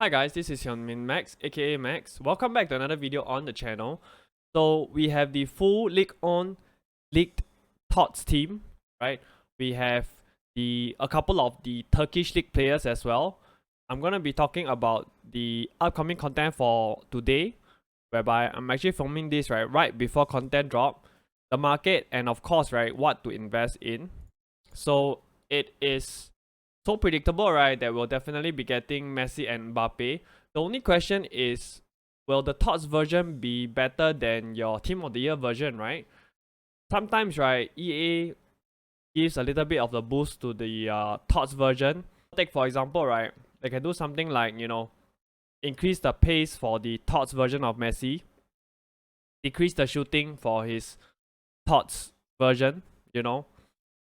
Hi guys, this is Hyunmin Max, aka Max. Welcome back to another video on the channel. So we have the full leaked TOTS team, right? We have a couple of the Turkish league players as well. I'm gonna be talking about the upcoming content for today, whereby I'm actually filming this right before content drop, the market, and of course what to invest in. So it is so predictable, right, that we'll definitely be getting Messi and Mbappe. The only question is, will the TOTS version be better than your Team of the Year version, right? Sometimes, right, EA gives a little bit of the boost to the TOTS version. Take for example, right, they can do something like, increase the pace for the TOTS version of Messi, decrease the shooting for his TOTS version,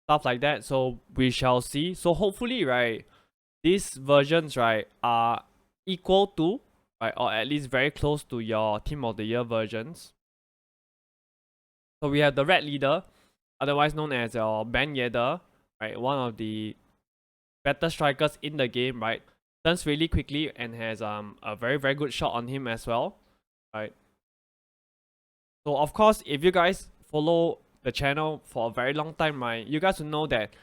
stuff like that. So we shall see. So hopefully, right, these versions, right, are equal to, right, or at least very close to your Team of the Year versions. So we have the Red Leader, otherwise known as your Ben Yedder, right, one of the better strikers in the game, right, turns really quickly and has a very good shot on him as well, right. So of course, if you guys follow the channel for a very long time, right, you guys will know that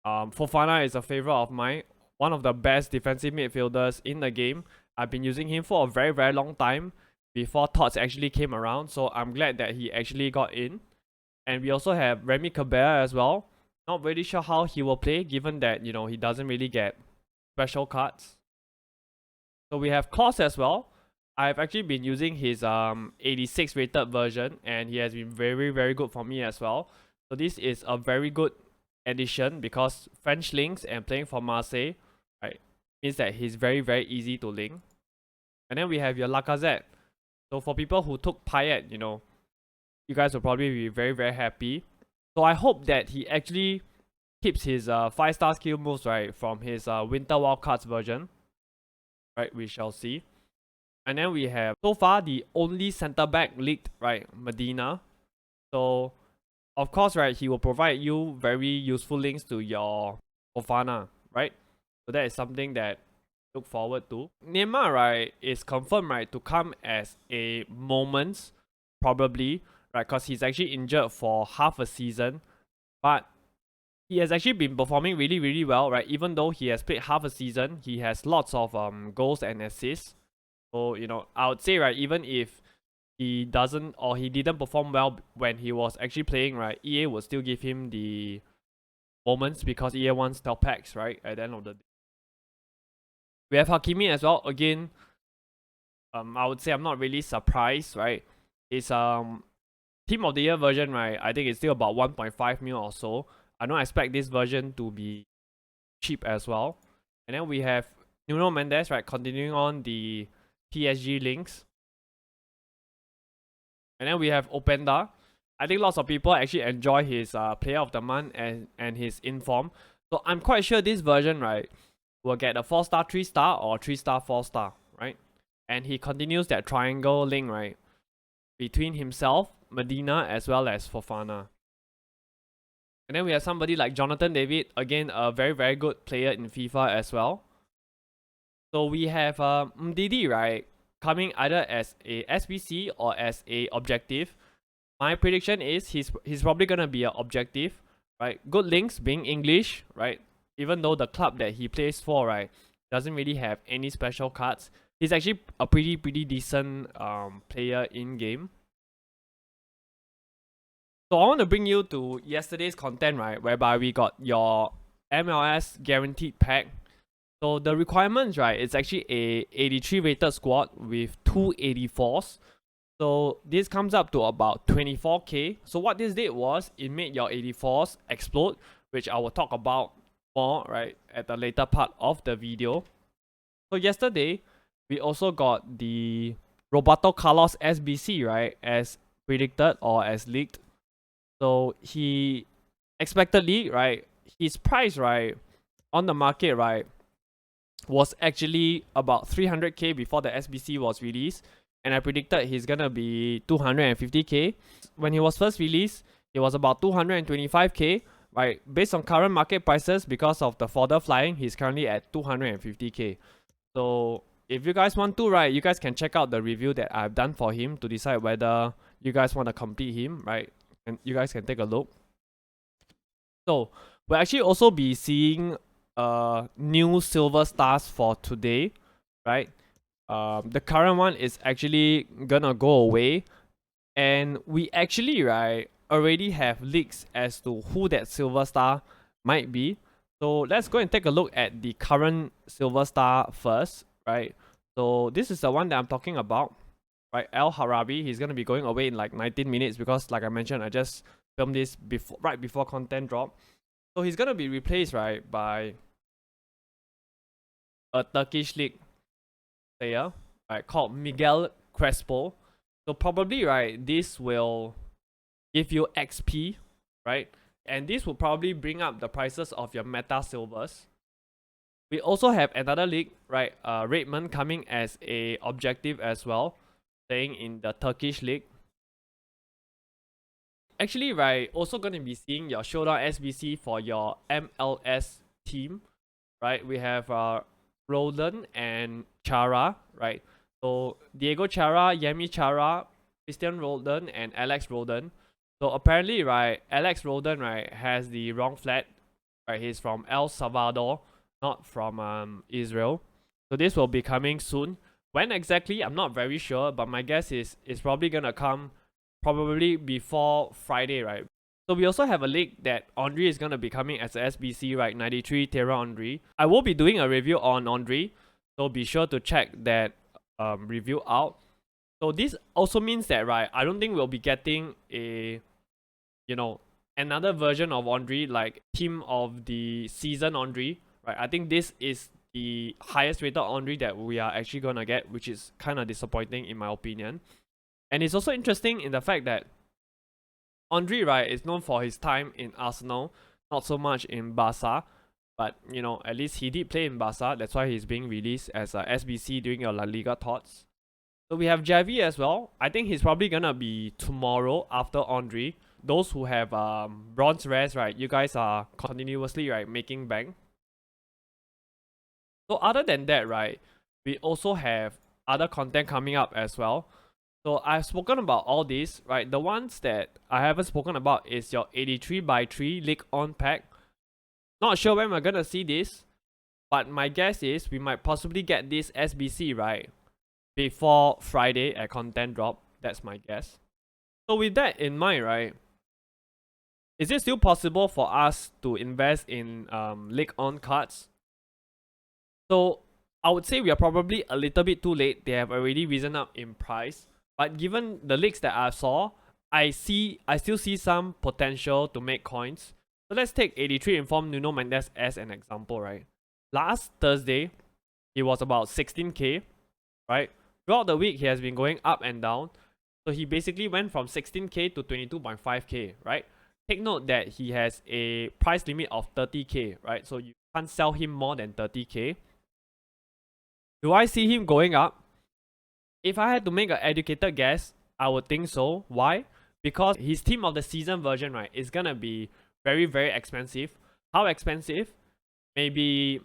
Fofana is a favorite of mine, one of the best defensive midfielders in the game. I've been using him for a very long time before TOTS actually came around, so I'm glad that he actually got in. And we also have Remy Cabella as well. Not really sure how he will play, given that he doesn't really get special cards. So we have Klaus as well. I've actually been using his 86 rated version, and he has been very good for me as well. So this is a very good addition because French links and playing for Marseille, right, means that he's very easy to link. And then we have your Lacazette. So for people who took Payet, you guys will probably be very happy. So I hope that he actually keeps his 5-star skill moves, right, from his Winter Wildcards version. Right, we shall see. And then we have, so far, the only center back leaked, right, Medina. So of course, right, he will provide you very useful links to your Fofana, right? So that is something that look forward to. Neymar, right, is confirmed, right, to come as a Moments, probably, right, because he's actually injured for half a season. But he has actually been performing really well, right? Even though he has played half a season, he has lots of goals and assists. So, I would say, right, even if he doesn't or he didn't perform well when he was actually playing, right, EA would still give him the Moments because EA wants top packs, right, at the end of the day. We have Hakimi as well. Again, I would say I'm not really surprised, right? His Team of the Year version, right, I think it's still about 1.5 mil or so. I don't expect this version to be cheap as well. And then we have Nuno Mendes, right, continuing on the PSG links. And then we have Openda. I think lots of people actually enjoy his Player of the Month and his inform. So I'm quite sure this version, right, will get a 4-star 3-star or 3-star 4-star, right? And he continues that triangle link, right, between himself, Medina, as well as Fofana. And then we have somebody like Jonathan David, again a very good player in FIFA as well. So we have Mdidi, right, coming either as a SBC or as a objective. My prediction is he's probably gonna be an objective, right? Good links being English, right? Even though the club that he plays for, right, doesn't really have any special cards, he's actually a pretty decent player in game. So I want to bring you to yesterday's content, right, whereby we got your MLS guaranteed pack. So the requirements, right, it's actually a 83 rated squad with 2 84s. So this comes up to about 24k. So what this did was it made your 84s explode, which I will talk about more, right, at the later part of the video. So yesterday, we also got the Roberto Carlos SBC, right, as predicted or as leaked. So he expectedly, right, his price, right, on the market, right, was actually about 300k before the SBC was released, and I predicted he's gonna be 250k. When he was first released, it was about 225k, right? Based on current market prices, because of the further flying, he's currently at 250k. So if you guys want to, right, you guys can check out the review that I've done for him to decide whether you guys want to complete him, right? And you guys can take a look. So we'll actually also be seeing new silver stars for today, right? The current one is actually gonna go away, and we actually, right, already have leaks as to who that silver star might be. So let's go and take a look at the current silver star first, right? So this is the one that I'm talking about, right? El Harabi. He's gonna be going away in like 19 minutes because, like I mentioned, I just filmed this right before content drop. So he's gonna be replaced, right, by a Turkish league player, right, called Miguel Crespo. So probably, right, this will give you XP, right? And this will probably bring up the prices of your meta silvers. We also have another league, right? Redmond coming as a objective as well, playing in the Turkish league. Actually, right, also gonna be seeing your showdown SBC for your MLS team, right? We have Roland and Chara, right? So Diego Chara, Yemi Chara, Christian Roldan, and Alex Roldan. So apparently, right, Alex Roldan, right, has the wrong flag. Right, he's from El Salvador, not from Israel. So this will be coming soon. When exactly, I'm not very sure, but my guess is it's probably gonna come probably before Friday, right? So we also have a league that Andre is gonna be coming as a SBC, right? 93 Terra Andre. I will be doing a review on Andre, so be sure to check that review out. So this also means that, right, I don't think we'll be getting a, you know, another version of Andre, like team of the season Andre, right? I think this is the highest rated Andre that we are actually gonna get, which is kind of disappointing in my opinion. And it's also interesting in the fact that Andre, right, is known for his time in Arsenal, not so much in Barca. But, you know, at least he did play in Barca. That's why he's being released as a SBC during your La Liga TOTS. So we have Javi as well. I think he's probably gonna be tomorrow after Andre. Those who have bronze rares, right, you guys are continuously, right, making bank. So other than that, right, we also have other content coming up as well. So I've spoken about all these, right? The ones that I haven't spoken about is your 83x3 League On pack. Not sure when we're gonna see this, but my guess is we might possibly get this SBC, right, before Friday at content drop. That's my guess. So with that in mind, right, is it still possible for us to invest in League On cards? So I would say we are probably a little bit too late. They have already risen up in price. But given the leaks that I saw, I still see some potential to make coins. So let's take 83 Informed Nuno Mendes as an example, right? Last Thursday, he was about 16k, right? Throughout the week, he has been going up and down. So he basically went from 16k to 22.5k, right? Take note that he has a price limit of 30k, right? So you can't sell him more than 30k. Do I see him going up? If I had to make an educated guess, I would think so. Why? Because his team of the season version, right, is gonna be very, very expensive. How expensive? Maybe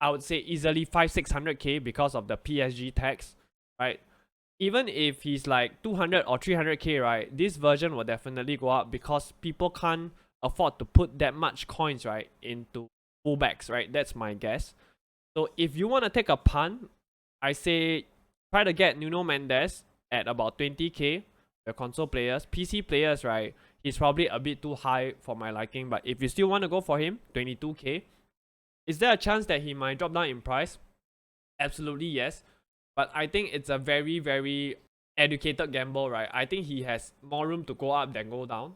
I would say easily 500-600k because of the PSG tax, right? Even if he's like 200 or 300k, right, this version will definitely go up because people can't afford to put that much coins, right, into fullbacks, right? That's my guess. So if you want to take a punt, I say try to get Nuno Mendes at about 20k. The console players, PC players, right, he's probably a bit too high for my liking. But if you still want to go for him, 22k. Is there a chance that he might drop down in price? Absolutely yes. But I think it's a very, very educated gamble, right? I think he has more room to go up than go down.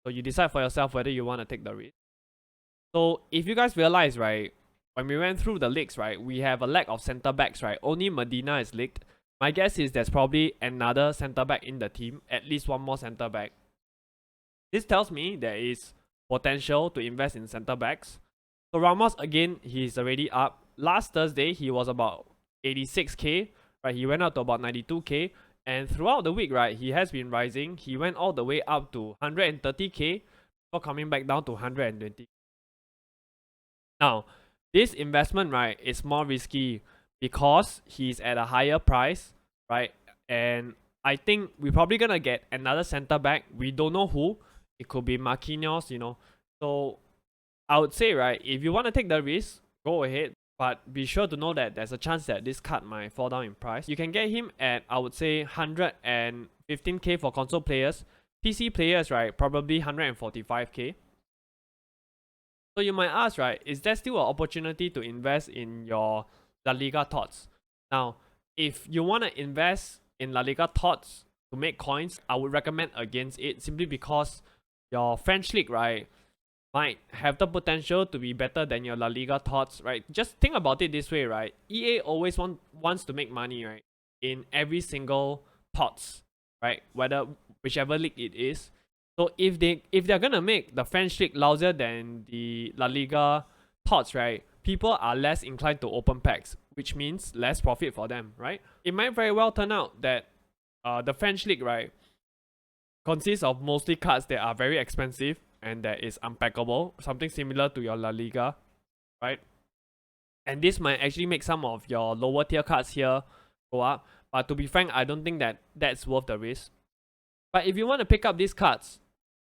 So you decide for yourself whether you want to take the risk. So if you guys realize, right, when we went through the leaks, right, we have a lack of center backs, right? Only Medina is leaked. My guess is there's probably another center back in the team, at least one more center back. This tells me there is potential to invest in center backs. So Ramos, again, he's already up. Last Thursday, he was about 86k, right? He went up to about 92k. And throughout the week, right, he has been rising. He went all the way up to 130k before coming back down to 120. Now, this investment, right, is more risky because he's at a higher price, right? And I think we're probably gonna get another center back. We don't know who. It could be Marquinhos, you know. So I would say, right, if you want to take the risk, go ahead. But be sure to know that there's a chance that this card might fall down in price. You can get him at, I would say, 115k for console players. PC players, right, probably 145k. So you might ask, right, is there still an opportunity to invest in your La Liga TOTS? Now, if you want to invest in La Liga TOTS to make coins, I would recommend against it simply because your French league, right, might have the potential to be better than your La Liga TOTS, right? Just think about it this way, right? EA always wants to make money, right? In every single TOTS, right? Whichever league it is. So if they're gonna make the French league lousier than the La Liga TOTS, right? People are less inclined to open packs, which means less profit for them, right? It might very well turn out that the French league, right, consists of mostly cards that are very expensive and that is unpackable, something similar to your La Liga, right? And this might actually make some of your lower tier cards here go up. But to be frank, I don't think that that's worth the risk. But if you want to pick up these cards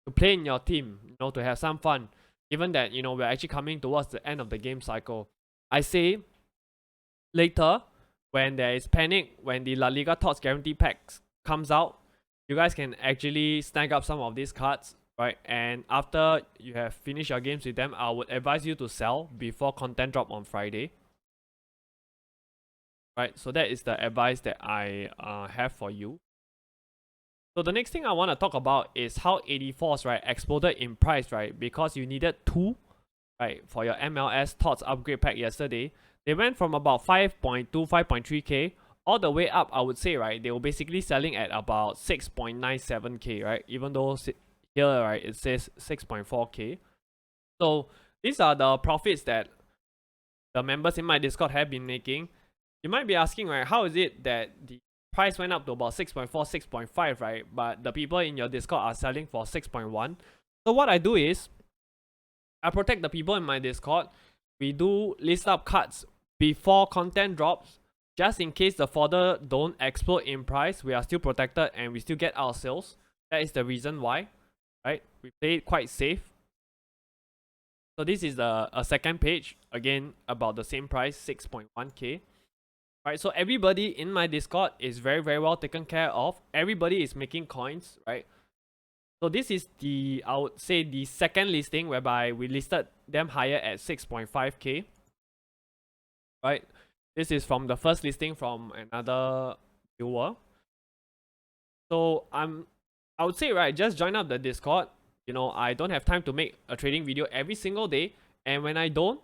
to play in your team, you know, to have some fun, given that, you know, we're actually coming towards the end of the game cycle, I say later, when there is panic, when the La Liga TOTS guarantee packs comes out, you guys can actually snag up some of these cards, right? And after you have finished your games with them, I would advise you to sell before content drop on Friday. Right, so that is the advice that I have for you. So the next thing I want to talk about is how 84s, right, exploded in price, right? Because you needed 2, right, for your MLS TOTS upgrade pack yesterday. They went from about 5.2, 5.3k all the way up, I would say, right? They were basically selling at about 6.97k, right? Even though here, right, it says 6.4k. So these are the profits that the members in my Discord have been making. You might be asking, right, how is it that the price went up to about 6.4, 6.5, right? But the people in your Discord are selling for 6.1. So what I do is, I protect the people in my Discord. We do list up cards before content drops. Just in case the fodder don't explode in price, we are still protected and we still get our sales. That is the reason why, right? We play it quite safe. So this is a second page, again, about the same price, 6.1k. Right, so everybody in my Discord is very, very well taken care of. Everybody is making coins, right? So this is the, I would say, the second listing whereby we listed them higher at 6.5k. Right? This is from the first listing from another viewer. So I would say, right, just join up the Discord. You know, I don't have time to make a trading video every single day. And when I don't,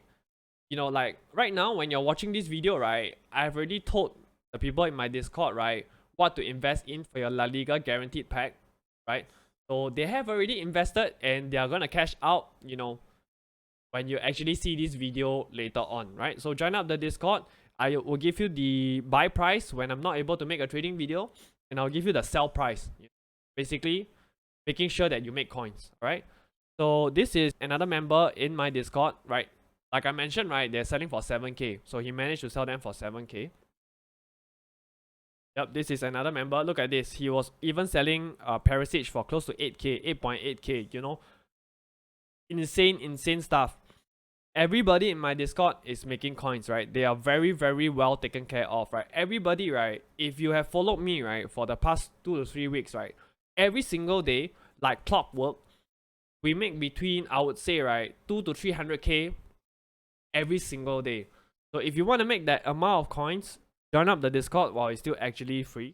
you know, like right now when you're watching this video, right, I've already told the people in my Discord, right, what to invest in for your La Liga guaranteed pack, right? So they have already invested and they are gonna cash out, you know, when you actually see this video later on, right? So join up the Discord. I will give you the buy price when I'm not able to make a trading video, and I'll give you the sell price. Basically, making sure that you make coins, right? So this is another member in my Discord, right? Like I mentioned, right, they're selling for 7k. So he managed to sell them for 7k. Yep, this is another member. Look at this. He was even selling Perisic for close to 8k, 8.8k, you know. Insane stuff. Everybody in my Discord is making coins, right? They are very, very well taken care of, right? Everybody, right, if you have followed me, right, for the past 2 to 3 weeks, right, every single day, like clockwork, we make between, I would say, right, 2 to 300k every single day. So if you want to make that amount of coins, join up the Discord while it's still actually free.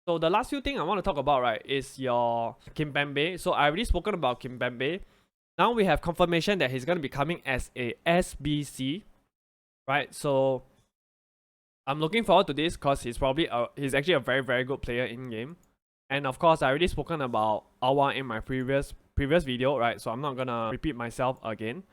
So the last few things I want to talk about, right, is your Kimpembe. So I already spoken about Kimpembe. Now we have confirmation that he's going to be coming as a SBC, right? So I'm looking forward to this because he's actually a very, very good player in game. And of course, I already spoken about Awa in my previous video, right? So I'm not gonna repeat myself again.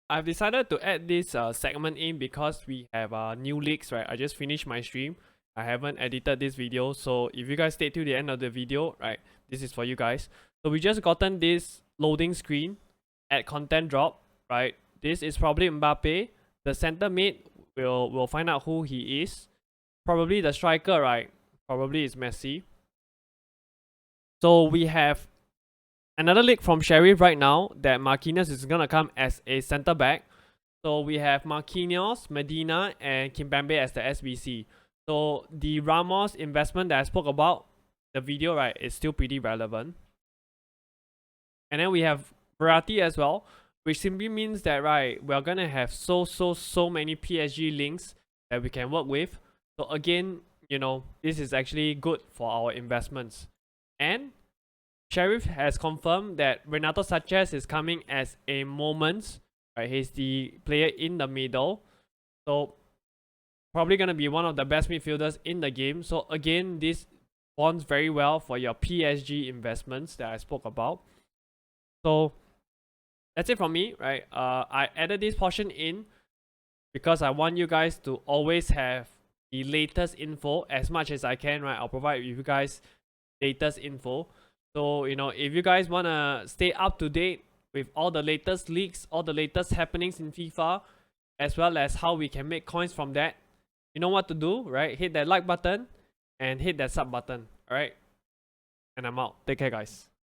I've decided to add this segment in because we have new leaks, right? I just finished my stream. I haven't edited this video, so if you guys stay till the end of the video, right, this is for you guys. So we just gotten this loading screen at content drop, right? This is probably Mbappe. The center mid we'll find out who he is. Probably the striker, right? Probably is Messi. So we have another leak from Sheriff right now that Marquinhos is gonna come as a center back. So we have Marquinhos, Medina, and Kimpembe as the SBC. So the Ramos investment that I spoke about, the video, right, is still pretty relevant. And then we have Verratti as well, which simply means that, right, we're gonna have so many PSG links that we can work with. So again, you know, this is actually good for our investments. And Sheriff has confirmed that Renato Sanchez is coming as a moment. Right, he's the player in the middle. So probably gonna be one of the best midfielders in the game. So again, this bonds very well for your PSG investments that I spoke about. So that's it from me, right? I added this portion in because I want you guys to always have the latest info as much as I can, right? I'll provide you guys latest info. So, you know, if you guys wanna stay up to date with all the latest leaks, all the latest happenings in FIFA, as well as how we can make coins from that, you know what to do, right? Hit that like button and hit that sub button, alright? And I'm out. Take care, guys.